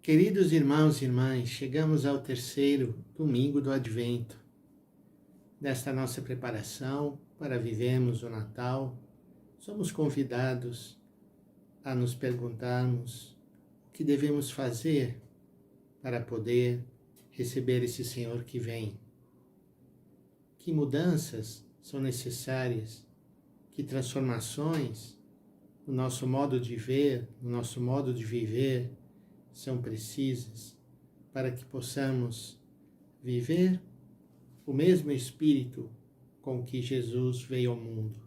Queridos irmãos e irmãs, chegamos ao terceiro domingo do Advento, desta nossa preparação para vivermos o Natal. Somos convidados a nos perguntarmos o que devemos fazer para poder receber esse Senhor que vem. Que mudanças são necessárias, que transformações no nosso modo de ver, no nosso modo de viver, são precisas para que possamos viver o mesmo Espírito com que Jesus veio ao mundo.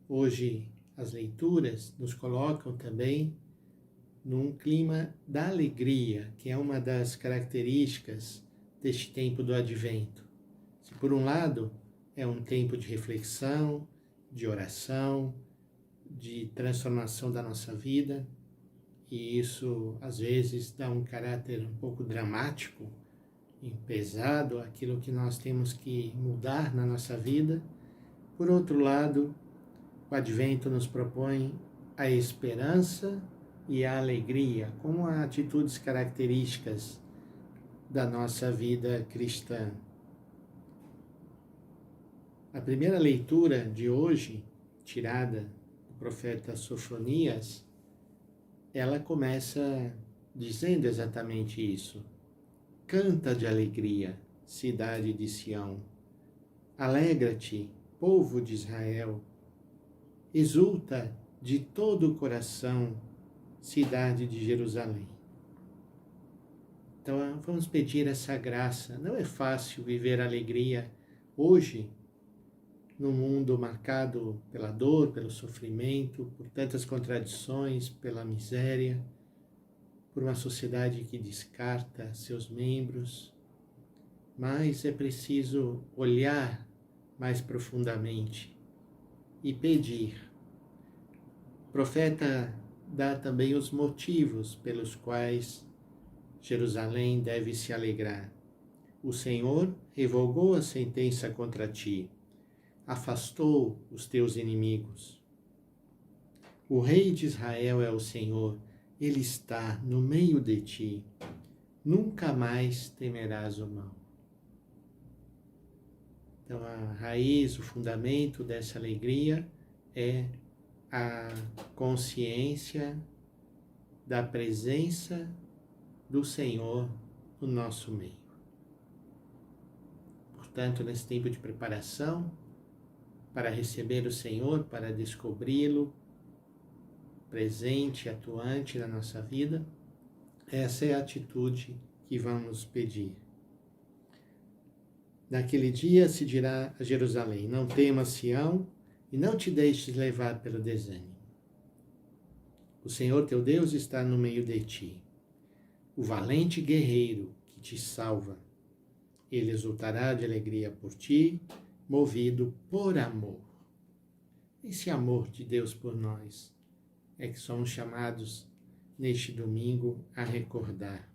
Hoje, as leituras nos colocam também num clima da alegria, que é uma das características deste tempo do Advento. Se por um lado é um tempo de reflexão, de oração, de transformação da nossa vida, e isso às vezes dá um caráter um pouco dramático e pesado, aquilo que nós temos que mudar na nossa vida. Por outro lado, o Advento nos propõe a esperança e a alegria como atitudes características da nossa vida cristã. A primeira leitura de hoje, tirada do profeta Sofonias, ela começa dizendo exatamente isso. Canta de alegria, cidade de Sião. Alegra-te, povo de Israel. Exulta de todo o coração, cidade de Jerusalém. Então vamos pedir essa graça. Não é fácil viver alegria hoje, no mundo marcado pela dor, pelo sofrimento, por tantas contradições, pela miséria, por uma sociedade que descarta seus membros. Mas é preciso olhar mais profundamente e pedir. O profeta dá também os motivos pelos quais Jerusalém deve se alegrar. O Senhor revogou a sentença contra ti, afastou os teus inimigos. O Rei de Israel é o Senhor, Ele está no meio de ti, nunca mais temerás o mal. Então a raiz, o fundamento dessa alegria é a consciência da presença do Senhor no nosso meio. Portanto, nesse tempo de preparação, para receber o Senhor, para descobri-lo, presente, atuante na nossa vida, essa é a atitude que vamos pedir. Naquele dia se dirá a Jerusalém: não temas, Sião, e não te deixes levar pelo desânimo. O Senhor teu Deus está no meio de ti, o valente guerreiro que te salva. Ele exultará de alegria por ti, movido por amor. Esse amor de Deus por nós é que somos chamados neste domingo a recordar.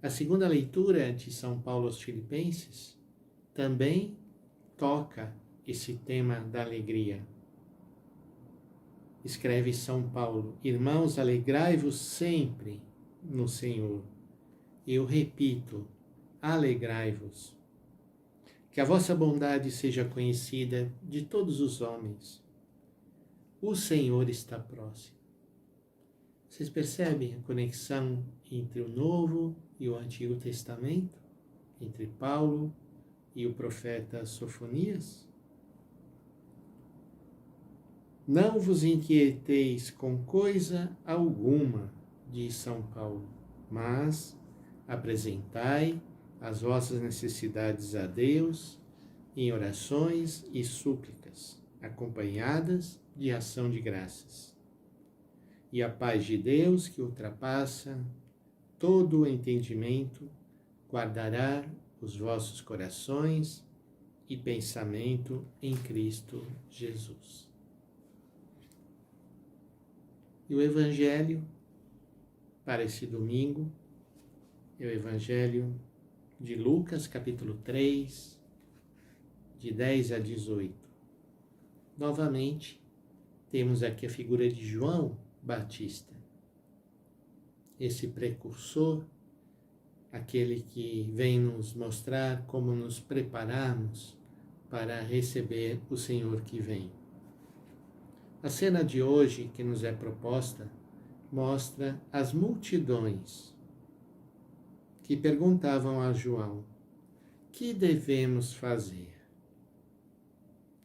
A segunda leitura de São Paulo aos Filipenses também toca esse tema da alegria. Escreve São Paulo: irmãos, alegrai-vos sempre no Senhor. Eu repito, alegrai-vos. Que a vossa bondade seja conhecida de todos os homens. O Senhor está próximo. Vocês percebem a conexão entre o Novo e o Antigo Testamento? Entre Paulo e o profeta Sofonias? Não vos inquieteis com coisa alguma, diz São Paulo, mas apresentai as vossas necessidades a Deus em orações e súplicas, acompanhadas de ação de graças. E a paz de Deus, que ultrapassa todo o entendimento, guardará os vossos corações e pensamento em Cristo Jesus. E o Evangelho para esse domingo é o Evangelho de Lucas, capítulo 3, de 10 a 18. Novamente, temos aqui a figura de João Batista, esse precursor, aquele que vem nos mostrar como nos prepararmos para receber o Senhor que vem. A cena de hoje que nos é proposta mostra as multidões que perguntavam a João: que devemos fazer?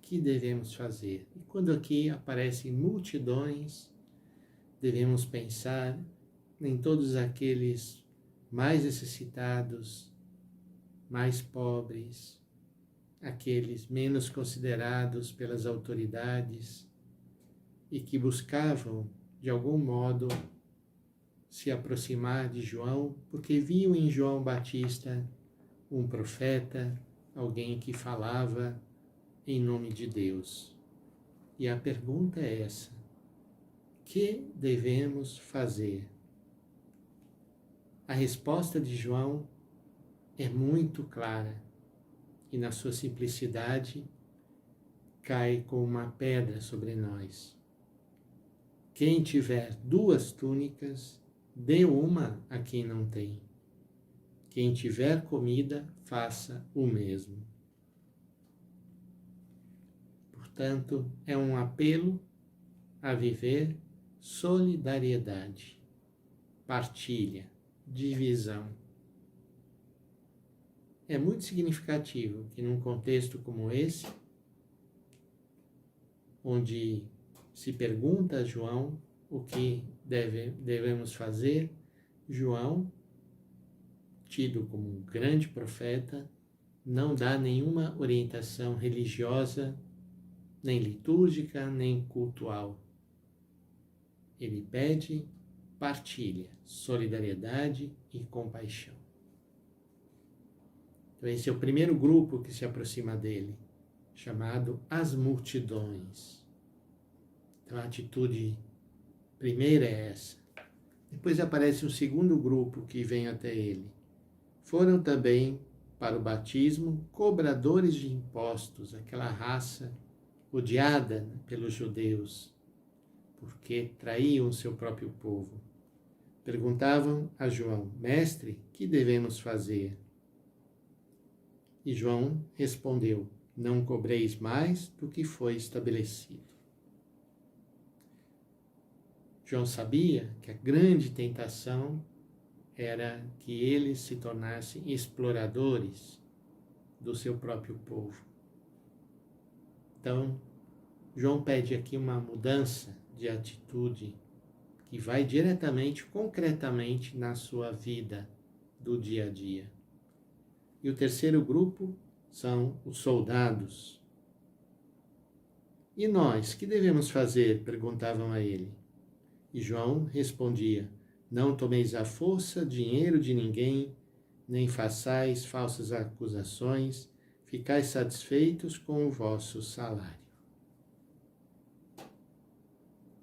Que devemos fazer? E quando aqui aparecem multidões, devemos pensar em todos aqueles mais necessitados, mais pobres, aqueles menos considerados pelas autoridades e que buscavam, de algum modo, se aproximar de João, porque viam em João Batista um profeta, alguém que falava em nome de Deus. E a pergunta é essa: que devemos fazer? A resposta de João é muito clara e, na sua simplicidade, cai como uma pedra sobre nós. Quem tiver 2 túnicas, dê uma a quem não tem. Quem tiver comida, faça o mesmo. Portanto, é um apelo a viver solidariedade, partilha, divisão. É muito significativo que num contexto como esse, onde se pergunta a João o que devemos fazer, João, tido como um grande profeta, não dá nenhuma orientação religiosa, nem litúrgica, nem cultual. Ele pede partilha, solidariedade e compaixão. Então esse é o primeiro grupo que se aproxima dele, chamado as multidões. Então a atitude primeira é essa. Depois aparece um segundo grupo que vem até ele. Foram também para o batismo cobradores de impostos, aquela raça odiada pelos judeus, porque traíam seu próprio povo. Perguntavam a João: Mestre, que devemos fazer? E João respondeu: Não cobreis mais do que foi estabelecido. João sabia que a grande tentação era que eles se tornassem exploradores do seu próprio povo. Então, João pede aqui uma mudança de atitude que vai diretamente, concretamente na sua vida do dia a dia. E o terceiro grupo são os soldados. E nós, que devemos fazer? Perguntavam a ele. E João respondia: Não tomeis à força dinheiro de ninguém, nem façais falsas acusações, ficais satisfeitos com o vosso salário.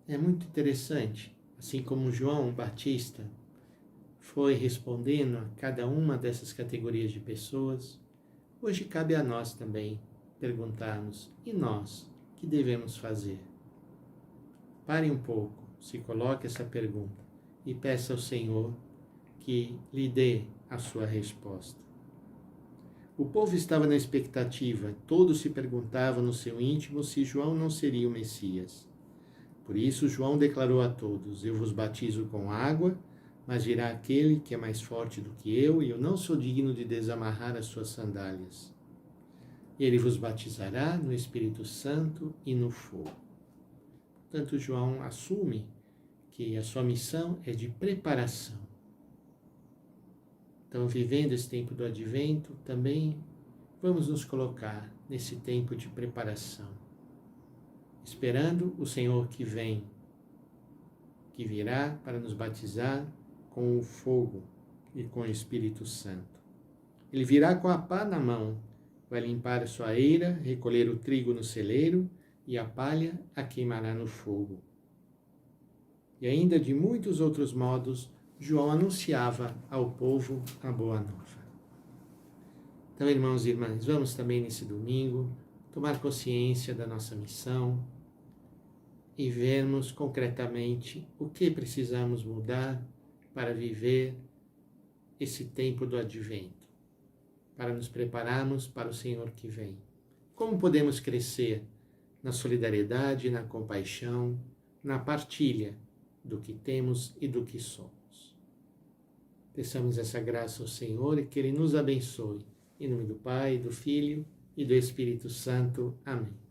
É muito interessante, assim como João Batista foi respondendo a cada uma dessas categorias de pessoas, hoje cabe a nós também perguntarmos: e nós, que devemos fazer? Pare um pouco, se coloque essa pergunta e peça ao Senhor que lhe dê a sua resposta. O povo estava na expectativa, todos se perguntavam no seu íntimo se João não seria o Messias. Por isso João declarou a todos: Eu vos batizo com água, mas virá aquele que é mais forte do que eu, e eu não sou digno de desamarrar as suas sandálias. Ele vos batizará no Espírito Santo e no fogo. Portanto, João assume que a sua missão é de preparação. Então, vivendo esse tempo do Advento, também vamos nos colocar nesse tempo de preparação, esperando o Senhor que vem, que virá para nos batizar com o fogo e com o Espírito Santo. Ele virá com a pá na mão, vai limpar a sua eira, recolher o trigo no celeiro e a palha a queimará no fogo. E ainda de muitos outros modos, João anunciava ao povo a boa nova. Então, irmãos e irmãs, vamos também nesse domingo tomar consciência da nossa missão e vermos concretamente o que precisamos mudar para viver esse tempo do advento, para nos prepararmos para o Senhor que vem. Como podemos crescer na solidariedade, na compaixão, na partilha do que temos e do que somos. Peçamos essa graça ao Senhor e que Ele nos abençoe. Em nome do Pai, do Filho e do Espírito Santo. Amém.